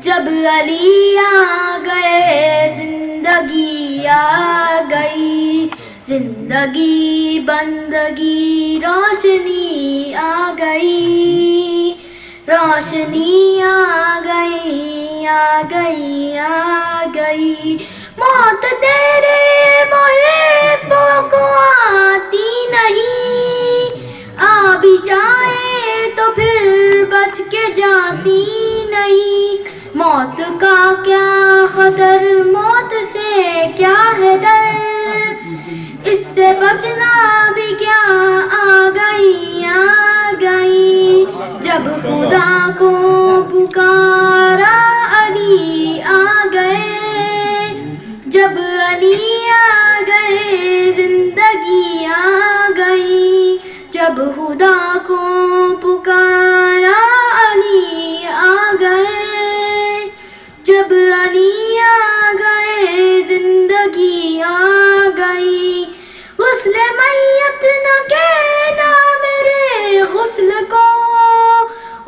جب علی آ گئے زندگی آ گئی، زندگی بندگی روشنی آ گئی، روشنی آ گئی آ گئی آ گئی۔ موت تیرے محبوں کو آتی نہیں، آ بھی جائے تو پھر بچ کے جاتی نہیں۔ موت کا کیا خطر، موت سے کیا ہے ڈر، اس سے بچنا بھی کیا، آ گئی آ گئی۔ جب خدا کو پکارا علی آ گئے، جب علی آ گئے زندگی آ گئی، جب خدا کو پکارا علی آ گئے، جب علی آ گئے زندگی آ گئی۔ غسل میت نہ کہنا میرے غسل کو،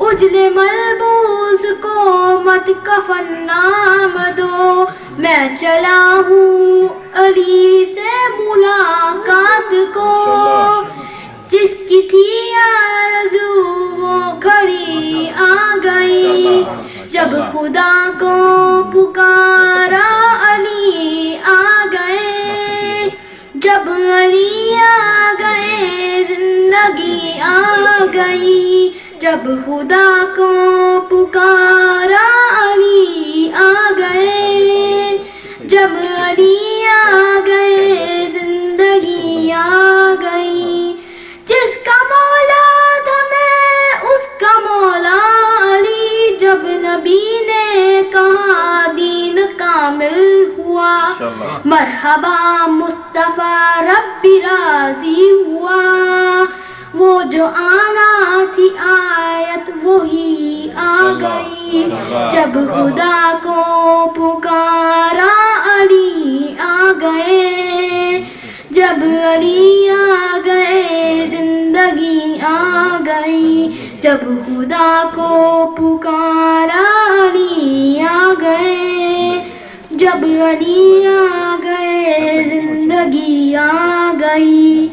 اجلے ملبوس کو مت کفن نام دو۔ میں چلا ہوں علی سے ملاقات کو، جس کی تھی آرزو وہ گھڑی آ گئی۔ جب خدا کو پکارا علی آ گئے، جب علی آ گئے زندگی آ گئی، جب خدا کو پکارا علی آ گئے، جب علی آ گئے زندگی آ گئی۔ جس کا مولا تھا میں اس کا مولا علی، جب نبی نے کہا دین کامل ہوا، مرحبا مصطفیٰ ربی راضی ہوا۔ وہ جو آنا تھی آیت وہی آ گئی، جب خدا کو پکارا علی آ گئے، جب علی آ گئے زندگی آ گئی، جب خدا کو پکارا علی آ گئے، جب علی آ گئے زندگی آ گئی۔